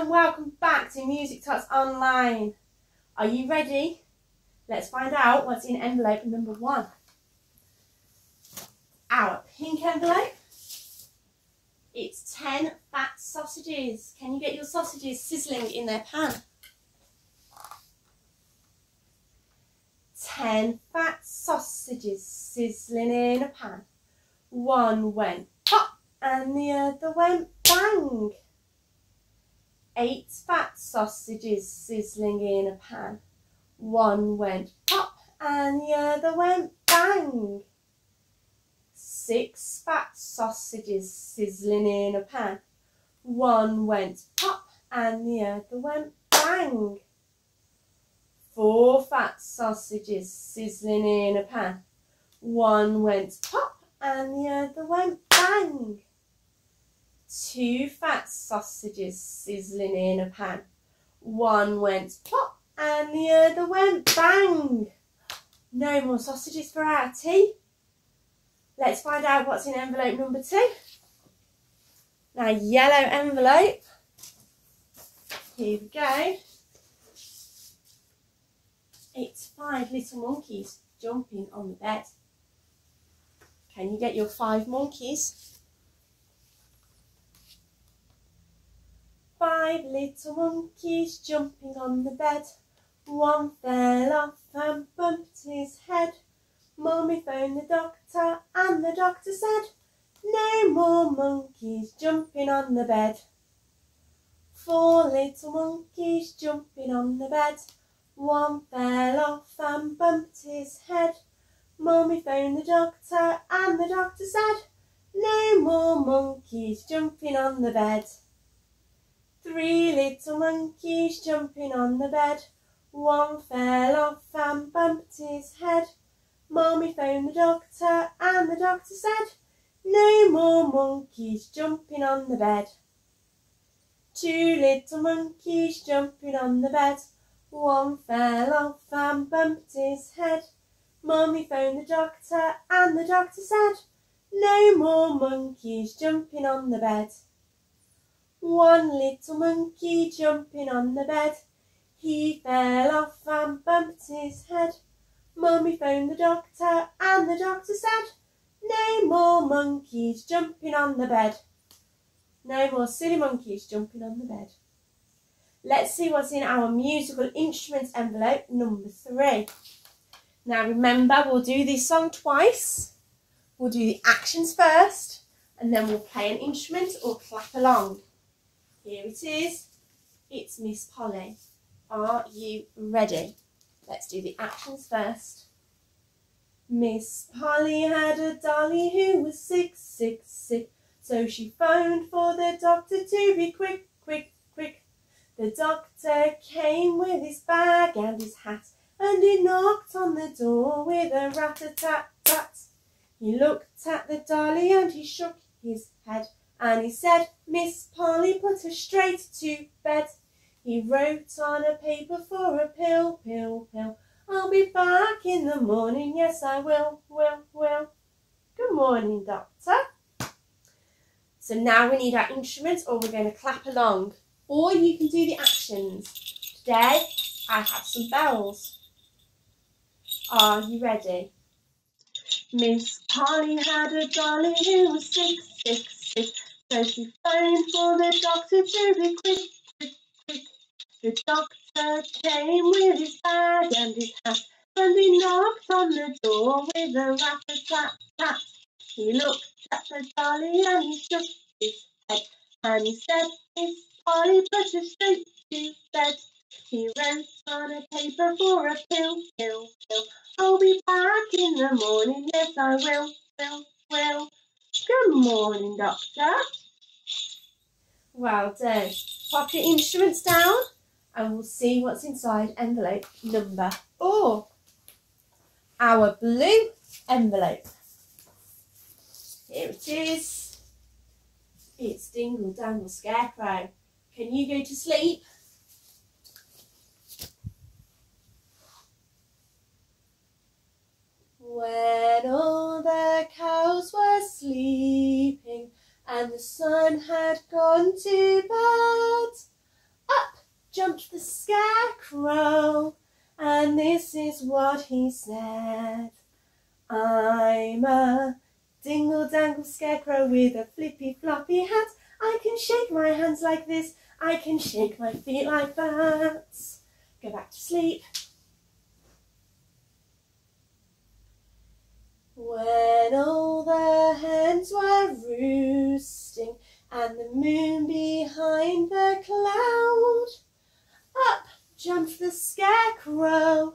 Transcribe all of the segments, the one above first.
and welcome back to Music Tots Online. Are you ready? Let's find out what's in envelope number 1. Our pink envelope. It's 10 fat sausages. Can you get your sausages sizzling in their pan? 10 fat sausages sizzling in a pan. One went pop and the other went bang. 8 fat sausages sizzling in a pan. One went pop and the other went bang. 6 fat sausages sizzling in a pan. One went pop and the other went bang. 4 fat sausages sizzling in a pan. One went pop and the other went bang. 2 fat sausages sizzling in a pan. One went pop and the other went bang. No more sausages for our tea. Let's find out what's in envelope number 2. Now, yellow envelope. Here we go. It's 5 little monkeys jumping on the bed. Can you get your 5 monkeys? 5 little monkeys jumping on the bed. One fell off and bumped his head. Mummy phoned the doctor and the doctor said, no more monkeys jumping on the bed. 4 little monkeys jumping on the bed. One fell off and bumped his head. Mummy phoned the doctor and the doctor said, no more monkeys jumping on the bed. 3 little monkeys jumping on the bed. One fell off and bumped his head. Mummy phoned the doctor and the doctor said, no more monkeys jumping on the bed. 2 little monkeys jumping on the bed. One fell off and bumped his head. Mummy phoned the doctor and the doctor said, no more monkeys jumping on the bed. 1 little monkey jumping on the bed. He fell off and bumped his head. Mummy phoned the doctor and the doctor said, no more monkeys jumping on the bed. No more silly monkeys jumping on the bed. Let's see what's in our musical instruments envelope number 3. Now remember, we'll do this song twice. We'll do the actions first and then we'll play an instrument or clap along. Here it is. It's Miss Polly. Are you ready? Let's do the actions first. Miss Polly had a dolly who was sick, sick, sick. So she phoned for the doctor to be quick, quick, quick. The doctor came with his bag and his hat, and he knocked on the door with a rat-a-tat-tat. He looked at the dolly and he shook his head, and he said, Miss Polly, put her straight to bed. He wrote on a paper for a pill, pill, pill. I'll be back in the morning, yes I will. Good morning, doctor. So now we need our instruments or we're going to clap along. Or you can do the actions. Today I have some bells. Are you ready? Miss Polly had a dolly who was sick, sick, sick. So she phoned for the doctor to be quick, quick, quick. The doctor came with his bag and his hat, and he knocked on the door with a rat-a-tat-tat. He looked at the dolly and he shook his head, and he said, Miss Polly, put her straight to bed. He wrote on a paper for a pill, pill, pill. I'll be back in the morning, yes I will. Good morning, doctor. Well done. Pop your instruments down and we'll see what's inside envelope number 4. Our blue envelope. Here it is. It's Dingle Dangle Scarecrow. Can you go to sleep? When all the cows were sleeping and the sun had gone to bed, jumped the Scarecrow, and this is what he said. I'm a dingle-dangle Scarecrow with a flippy-floppy hat. I can shake my hands like this, I can shake my feet like that. Go back to sleep. When all the hens were roosting and the moon behind the cloud, up jumped the Scarecrow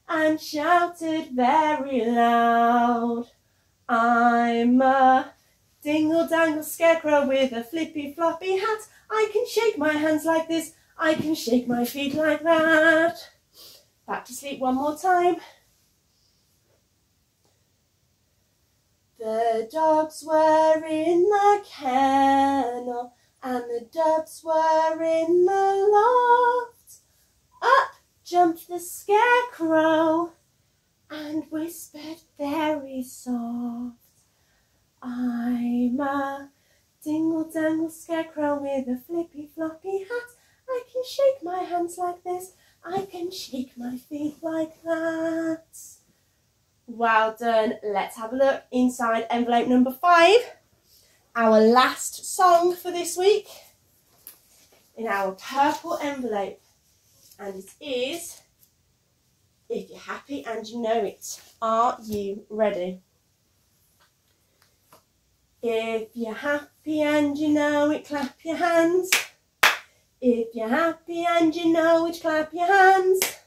and shouted very loud. I'm a dingle-dangle Scarecrow with a flippy-floppy hat. I can shake my hands like this, I can shake my feet like that. Back to sleep one more time. The dogs were in the kennel and the ducks were in the loft. Up jumped the Scarecrow and whispered very soft. I'm a dingle-dangle Scarecrow with a flippy-floppy hat. I can shake my hands like this, I can shake my feet like that. Well done. Let's have a look inside envelope number 5. Our last song for this week in our purple envelope. And it is If You're Happy and You Know It. Are you ready? If you're happy and you know it, clap your hands. If you're happy and you know it, clap your hands.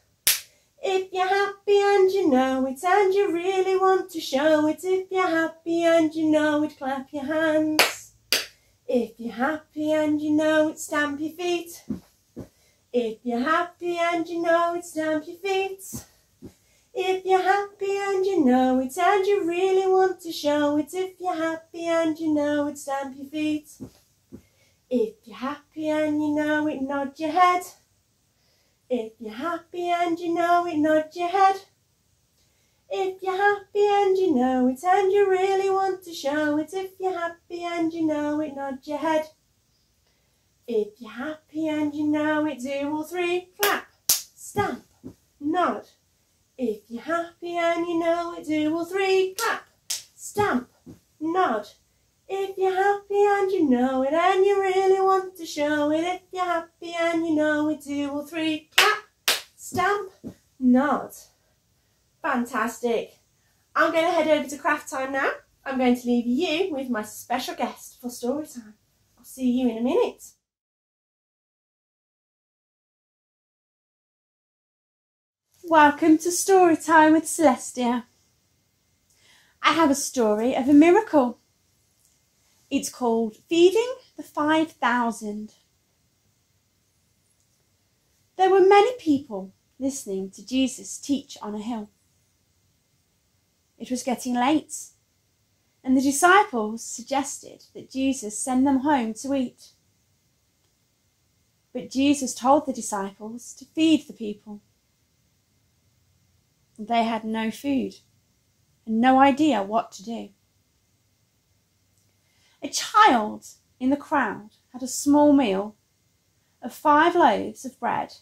If you're happy and you know it and you really want to show it, if you're happy and you know it, clap your hands. If you're happy and you know it, stamp your feet. If you're happy and you know it, stamp your feet. If you're happy and you know it and you really want to show it, if you're happy and you know it, stamp your feet. If you're happy and you know it, nod your head. If you're happy and you know it, nod your head. If you're happy and you know it and you really want to show it, if you're happy and you know it, nod your head. If you're happy and you know it, do all 3, clap, stamp, nod. If you're happy and you know it, do all 3, clap, stamp, nod. If you're happy and you know it and you really want to show it, if you're happy and you know it, do all 3, clap, stamp, nod. Fantastic. I'm going to head over to craft time now. I'm going to leave you with my special guest for story time. I'll see you in a minute. Welcome to Story Time with Celestia. I have a story of a miracle. It's called Feeding the 5,000. There were many people listening to Jesus teach on a hill. It was getting late, and the disciples suggested that Jesus send them home to eat. But Jesus told the disciples to feed the people. They had no food and no idea what to do. A child in the crowd had a small meal of 5 loaves of bread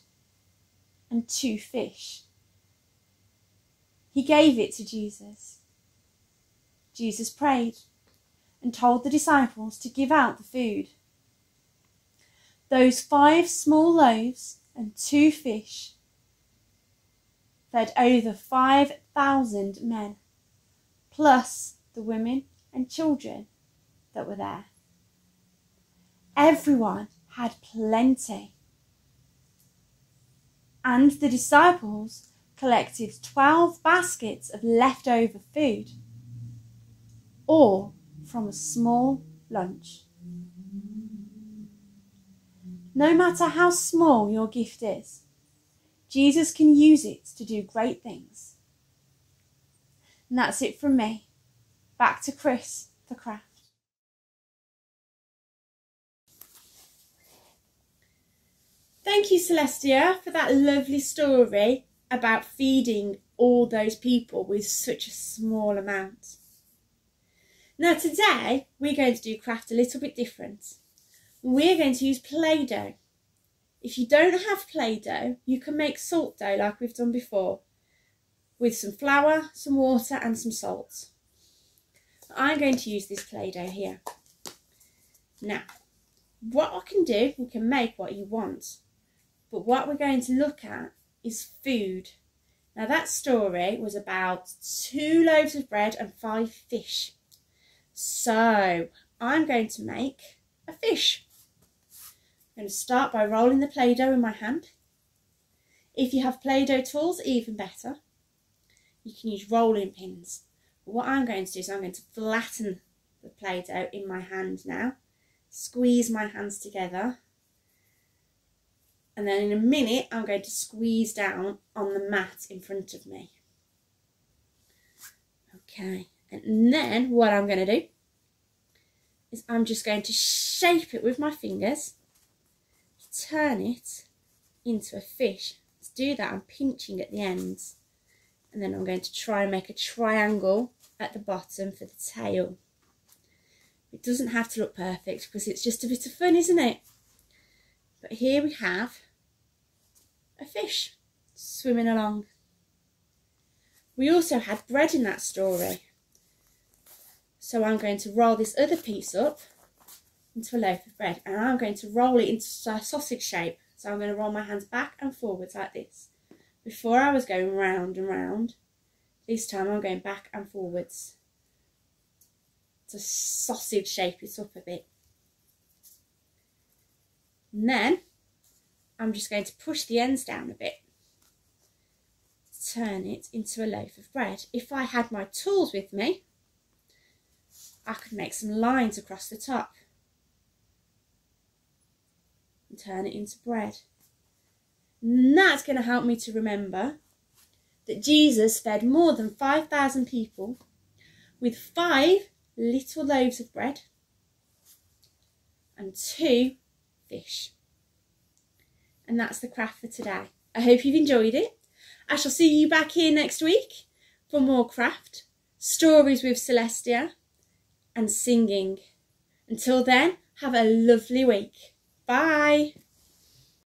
and 2 fish. He gave it to Jesus. Jesus prayed and told the disciples to give out the food. Those 5 small loaves and 2 fish fed over 5,000 men, plus the women and children that were there. Everyone had plenty. And the disciples collected 12 baskets of leftover food, all from a small lunch. No matter how small your gift is, Jesus can use it to do great things. And that's it from me. Back to Chris for craft. Thank you, Celestia, for that lovely story about feeding all those people with such a small amount. Now today, we're going to do craft a little bit different. We're going to use Play-Doh. If you don't have Play-Doh, you can make salt dough like we've done before, with some flour, some water and some salt. I'm going to use this Play-Doh here. Now, what I can do, you can make what you want, but what we're going to look at is food. Now that story was about 2 loaves of bread and 5 fish. So I'm going to make a fish. I'm going to start by rolling the Play-Doh in my hand. If you have Play-Doh tools, even better. You can use rolling pins. But what I'm going to do is I'm going to flatten the Play-Doh in my hand now. Squeeze my hands together. And then in a minute, I'm going to squeeze down on the mat in front of me. Okay, and then what I'm going to do is I'm just going to shape it with my fingers, turn it into a fish. To do that, I'm pinching at the ends. And then I'm going to try and make a triangle at the bottom for the tail. It doesn't have to look perfect because it's just a bit of fun, isn't it? But here we have a fish swimming along. We also had bread in that story. So I'm going to roll this other piece up into a loaf of bread, and I'm going to roll it into a sausage shape. So I'm going to roll my hands back and forwards like this. Before I was going round and round, this time I'm going back and forwards to sausage shape it up a bit. And then I'm just going to push the ends down a bit, turn it into a loaf of bread. If I had my tools with me, I could make some lines across the top and turn it into bread. And that's going to help me to remember that Jesus fed more than 5,000 people with 5 little loaves of bread and 2 fish. And that's the craft for today. I hope you've enjoyed it. I shall see you back here next week for more craft, stories with Celestia and singing. Until then, have a lovely week. Bye.